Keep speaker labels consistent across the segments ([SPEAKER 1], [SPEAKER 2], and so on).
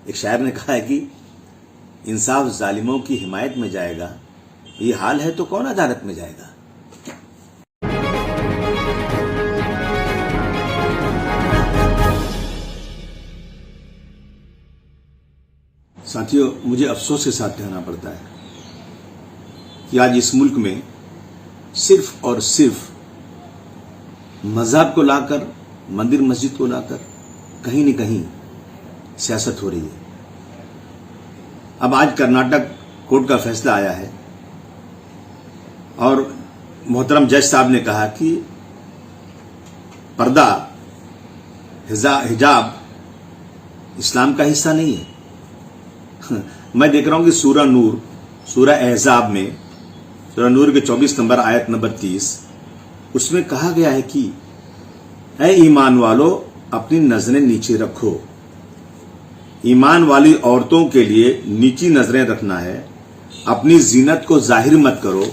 [SPEAKER 1] ایک شاعر نے کہا ہے کہ انصاف ظالموں کی حمایت میں جائے گا، یہ حال ہے تو کون عدالت میں جائے گا؟ ساتھیوں، مجھے افسوس کے ساتھ کہنا پڑتا ہے کہ آج اس ملک میں صرف اور صرف مذہب کو لا کر، مندر مسجد کو لا کر کہیں نہ کہیں سیاست ہو رہی ہے۔ اب آج کرناٹک کورٹ کا فیصلہ آیا ہے اور محترم جج صاحب نے کہا کہ پردہ، حجاب اسلام کا حصہ نہیں ہے۔ میں دیکھ رہا ہوں کہ سورہ احزاب میں سورہ نور کے 24 نمبر آیت نمبر 30 اس میں کہا گیا ہے کہ اے ایمان والو اپنی نظریں نیچے رکھو۔ ایمان والی عورتوں کے لیے نیچی نظریں رکھنا ہے، اپنی زینت کو ظاہر مت کرو۔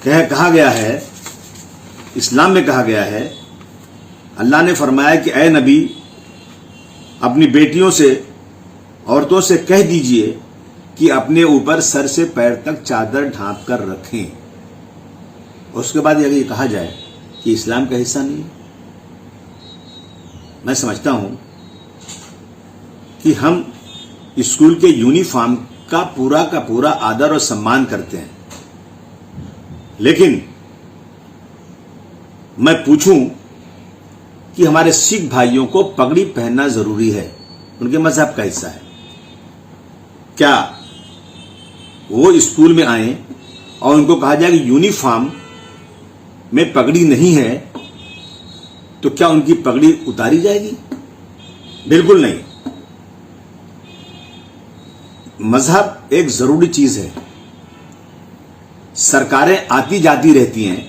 [SPEAKER 1] کہا گیا ہے، اسلام میں کہا گیا ہے، اللہ نے فرمایا کہ اے نبی اپنی بیٹیوں سے، عورتوں سے کہہ دیجئے کہ اپنے اوپر سر سے پیر تک چادر ڈھانپ کر رکھیں۔ اور اس کے بعد اگر یہ کہا جائے کہ اسلام کا حصہ نہیں ہے، میں سمجھتا ہوں کہ ہم اسکول کے یونیفارم کا پورا آدر اور سمان کرتے ہیں، لیکن میں پوچھوں کہ ہمارے سکھ بھائیوں کو پگڑی پہننا ضروری ہے، ان کے مذہب کا حصہ ہے، کیا وہ اسکول میں آئیں اور ان کو کہا جائے کہ یونیفارم میں پگڑی نہیں ہے تو کیا ان کی پگڑی اتاری جائے گی؟ بالکل نہیں۔ مذہب ایک ضروری چیز ہے۔ سرکاریں آتی جاتی رہتی ہیں،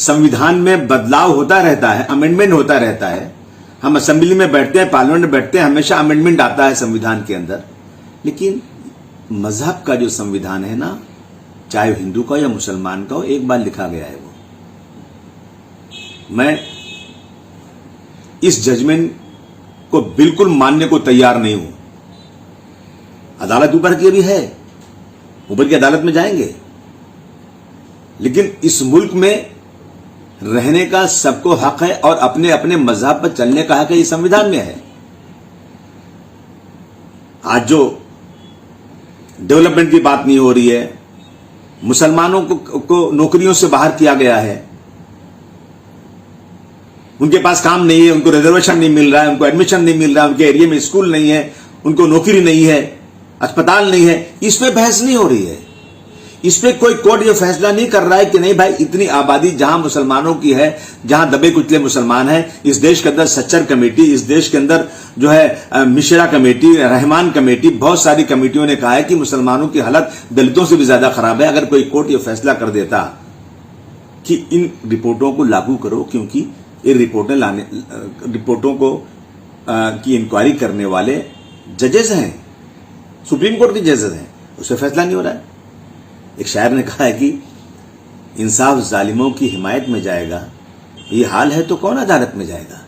[SPEAKER 1] سنویدھان میں بدلاؤ ہوتا رہتا ہے، امینڈمنٹ ہوتا رہتا ہے، ہم اسمبلی میں بیٹھتے ہیں، پارلیمنٹ میں بیٹھتے ہیں، ہمیشہ امینڈمنٹ آتا ہے سنویدھان کے اندر، لیکن مذہب کا جو سنویدھان ہے نا، چاہے ہندو کا یا مسلمان کا ہو، ایک بار لکھا گیا ہے وہ۔ میں اس ججمنٹ کو بالکل ماننے کو تیار نہیں ہوں۔ عدالت اوپر کی بھی ہے، اوپر کی عدالت میں جائیں گے، لیکن اس ملک میں رہنے کا سب کو حق ہے اور اپنے اپنے مذہب پر چلنے کا حق ہے، یہ سنویدھان میں ہے۔ آج جو ڈیولپمنٹ کی بات نہیں ہو رہی ہے، مسلمانوں کو نوکریوں سے باہر کیا گیا ہے، ان کے پاس کام نہیں ہے، ان کو ریزرویشن نہیں مل رہا ہے، ان کو ایڈمیشن نہیں مل رہا ہے، ان کے ایریا میں اسکول نہیں ہے، ان کو نوکری نہیں ہے، اسپتال نہیں ہے، اس پہ بحث نہیں ہو رہی ہے۔ اس پہ کوئی کورٹ یہ فیصلہ نہیں کر رہا ہے کہ نہیں بھائی، اتنی آبادی جہاں مسلمانوں کی ہے، جہاں دبے کچلے مسلمان ہیں، اس دیش کے اندر سچر کمیٹی، اس دیش کے اندر جو ہے مشرا کمیٹی، رحمان کمیٹی، بہت ساری کمیٹیوں نے کہا ہے کہ مسلمانوں کی حالت دلتوں سے بھی زیادہ خراب ہے۔ اگر کوئی کورٹ یہ فیصلہ کر دیتا کہ ان رپورٹوں کو لاگو کرو، کیونکہ یہ رپورٹوں کو کی انکوائری کرنے والے ججز ہیں، سپریم کورٹ کے ججز ہیں، اس پہ فیصلہ نہیں ہو رہا ہے۔ ایک شاعر نے کہا ہے کہ انصاف ظالموں کی حمایت میں جائے گا، یہ حال ہے تو کون عدالت میں جائے گا؟